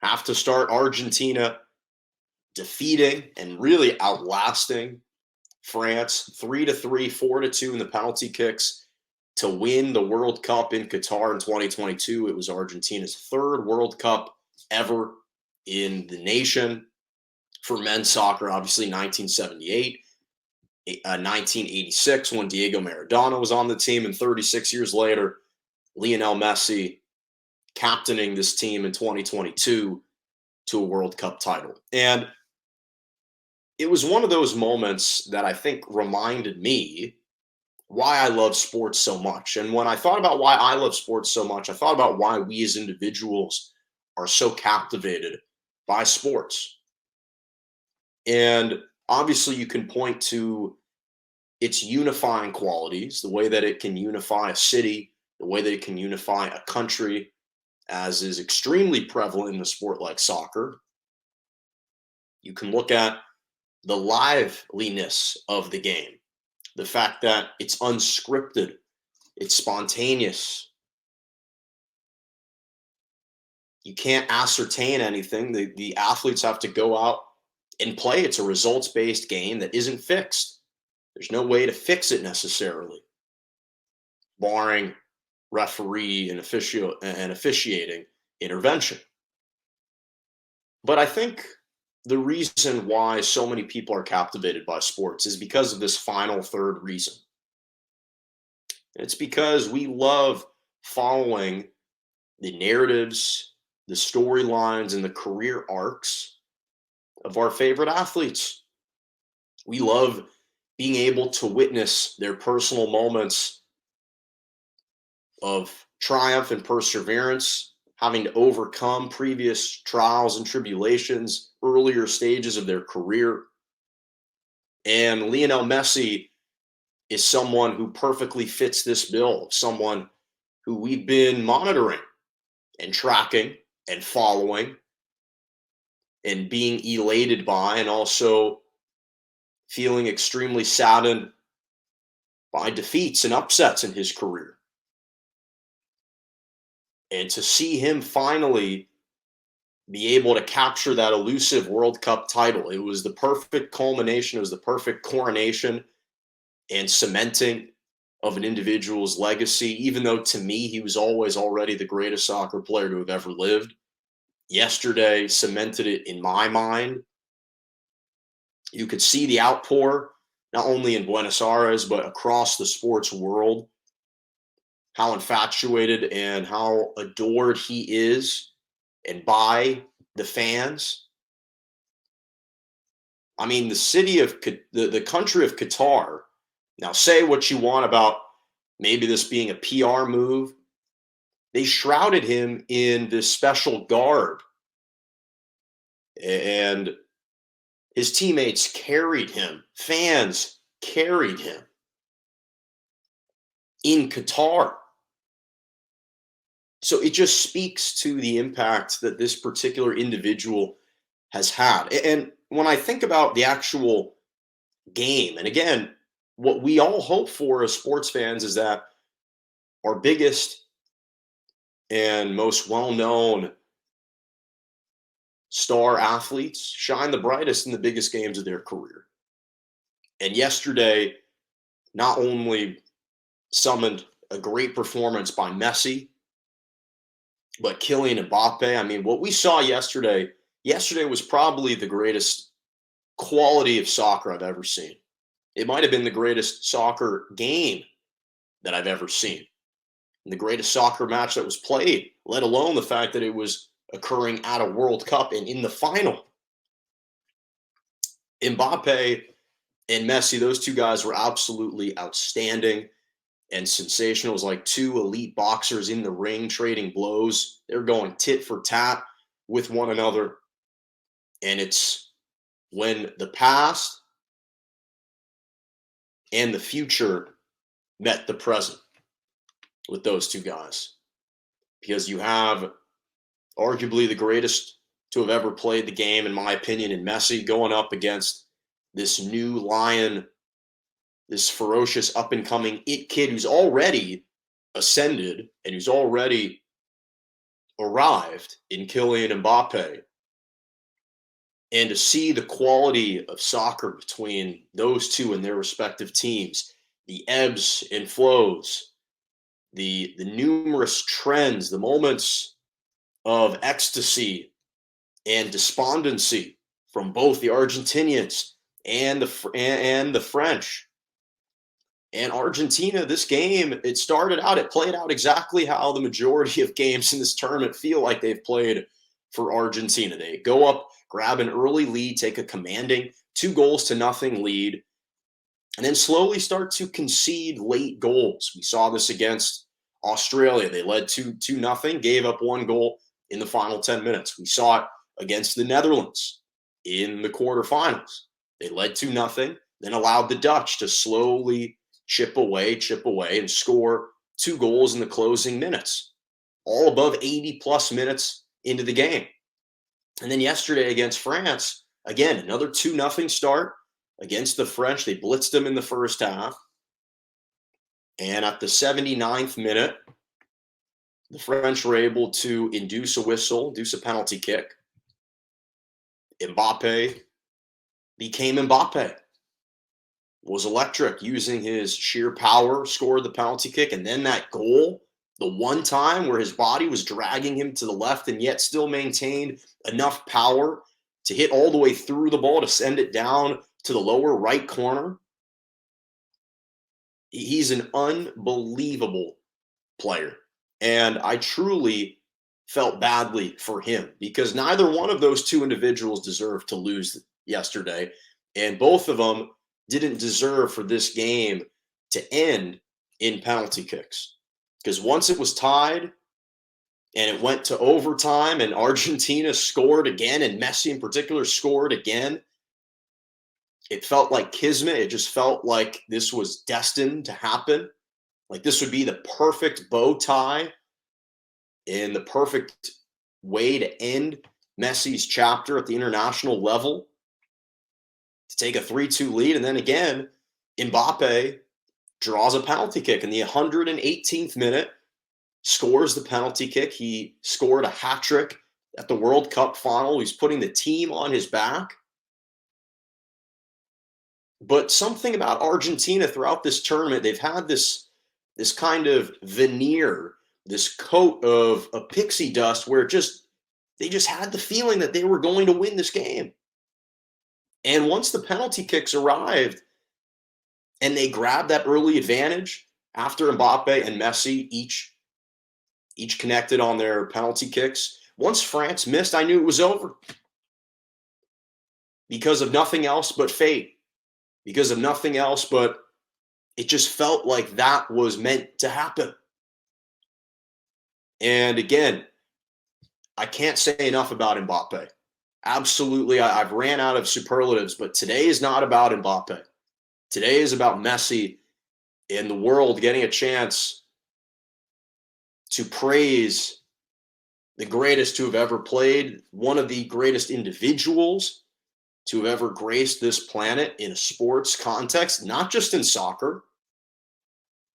have to start Argentina defeating and really outlasting France 3-3, 4-2 in the penalty kicks to win the World Cup in Qatar in 2022. It was Argentina's third World Cup ever in the nation. For men's soccer, obviously 1978, 1986 when Diego Maradona was on the team, and 36 years later, Lionel Messi captaining this team in 2022 to a World Cup title. And it was one of those moments that I think reminded me why I love sports so much. And when I thought about why I love sports so much, I thought about why we as individuals are so captivated by sports. And obviously, you can point to its unifying qualities, the way that it can unify a city, the way that it can unify a country, as is extremely prevalent in a sport like soccer. You can look at the liveliness of the game, the fact that it's unscripted, it's spontaneous. You can't ascertain anything. The athletes have to go out and play. It's a results-based game that isn't fixed. There's no way to fix it necessarily, barring referee and officiating intervention. But I think the reason why so many people are captivated by sports is because of this final third reason. It's because we love following the narratives, the storylines, and the career arcs of our favorite athletes. We love being able to witness their personal moments of triumph and perseverance, having to overcome previous trials and tribulations, earlier stages of their career. And Lionel Messi is someone who perfectly fits this bill, someone who we've been monitoring and tracking and following and being elated by, and also feeling extremely saddened by defeats and upsets in his career. And to see him finally be able to capture that elusive World Cup title, it was the perfect culmination, it was the perfect coronation and cementing of an individual's legacy, even though to me he was always already the greatest soccer player to have ever lived. Yesterday cemented it in my mind. You could see the outpour, not only in Buenos Aires, but across the sports world, how infatuated and how adored he is and by the fans. I mean, the country of Qatar, now say what you want about maybe this being a PR move, they shrouded him in this special garb, and his teammates carried him, fans carried him in Qatar. So it just speaks to the impact that this particular individual has had. And when I think about the actual game, and again, what we all hope for as sports fans is that our biggest and most well-known star athletes shine the brightest in the biggest games of their career. And yesterday, not only summoned a great performance by Messi, but Killian Mbappe. I mean, what we saw yesterday was probably the greatest quality of soccer I've ever seen. It might have been the greatest soccer game that I've ever seen, and the greatest soccer match that was played, let alone the fact that it was occurring at a World Cup and in the final. Mbappe and Messi, those two guys were absolutely outstanding and sensational. It was like two elite boxers in the ring trading blows. They're going tit for tat with one another. And it's when the past and the future met the present with those two guys. Because you have arguably the greatest to have ever played the game, in my opinion, in Messi, going up against this new lion, this ferocious up-and-coming it kid who's already ascended and who's already arrived in Killian Mbappe, and to see the quality of soccer between those two and their respective teams, the ebbs and flows, the numerous trends, the moments of ecstasy and despondency from both the Argentinians and the French. And Argentina, this game, it played out exactly how the majority of games in this tournament feel like they've played for Argentina. They go up, grab an early lead, take a commanding 2-0 lead, and then slowly start to concede late goals. We saw this against Australia. They led 2-0, gave up 1 goal in the final 10 minutes. We saw it against the Netherlands in the quarterfinals. They led 2-0, then allowed the Dutch to slowly chip away, and score 2 goals in the closing minutes, all above 80-plus minutes into the game. And then yesterday against France, again, another 2-0 start against the French. They blitzed them in the first half. And at the 79th minute, the French were able to induce a penalty kick. Mbappe became Mbappe. Was electric, using his sheer power, scored the penalty kick, and then that goal, the one time where his body was dragging him to the left and yet still maintained enough power to hit all the way through the ball to send it down to the lower right corner. He's an unbelievable player, and I truly felt badly for him because neither one of those two individuals deserved to lose yesterday, and both of them didn't deserve for this game to end in penalty kicks. Because once it was tied and it went to overtime and Argentina scored again, and Messi in particular scored again, it felt like kismet. It just felt like this was destined to happen. Like this would be the perfect bow tie and the perfect way to end Messi's chapter at the international level, to take a 3-2 lead. And then again, Mbappe draws a penalty kick in the 118th minute, scores the penalty kick. He scored a hat trick at the World Cup final. He's putting the team on his back. But something about Argentina throughout this tournament, they've had this kind of veneer, this coat of pixie dust where they just had the feeling that they were going to win this game. And once the penalty kicks arrived and they grabbed that early advantage after Mbappe and Messi each connected on their penalty kicks, once France missed, I knew it was over. Because of nothing else but fate. Because of nothing else but it just felt like that was meant to happen. And again, I can't say enough about Mbappe. Absolutely, I've ran out of superlatives, but today is not about Mbappe. Today is about Messi and the world getting a chance to praise the greatest to have ever played, one of the greatest individuals to have ever graced this planet in a sports context, not just in soccer.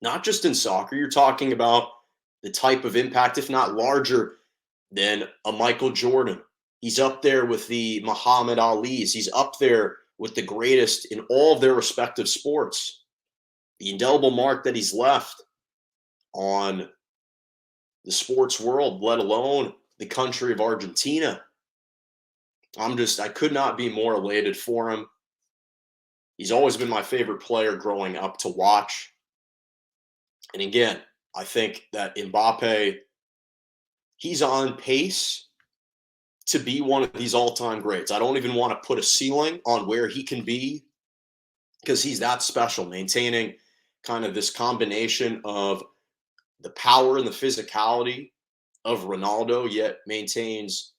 Not just in soccer. You're talking about the type of impact, if not larger, than a Michael Jordan. He's up there with the Muhammad Alis. He's up there with the greatest in all of their respective sports. The indelible mark that he's left on the sports world, let alone the country of Argentina. I could not be more elated for him. He's always been my favorite player growing up to watch. And again, I think that Mbappe, he's on pace to be one of these all-time greats. I don't even want to put a ceiling on where he can be because he's that special, maintaining kind of this combination of the power and the physicality of Ronaldo, yet maintains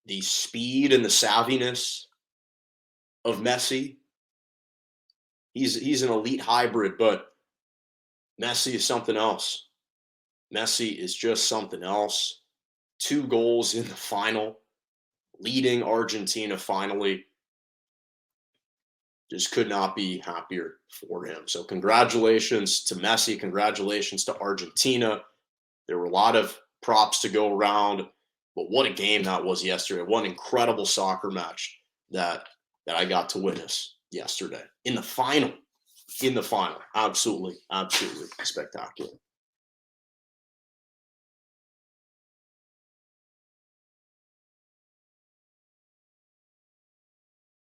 the speed and the savviness of Messi. He's an elite hybrid, but Messi is something else. Messi is just something else. 2 goals in the final, leading Argentina finally. Just could not be happier for him. So congratulations to Messi. Congratulations to Argentina. There were a lot of props to go around. But what a game that was yesterday. What an incredible soccer match that I got to witness yesterday in the final. Absolutely spectacular.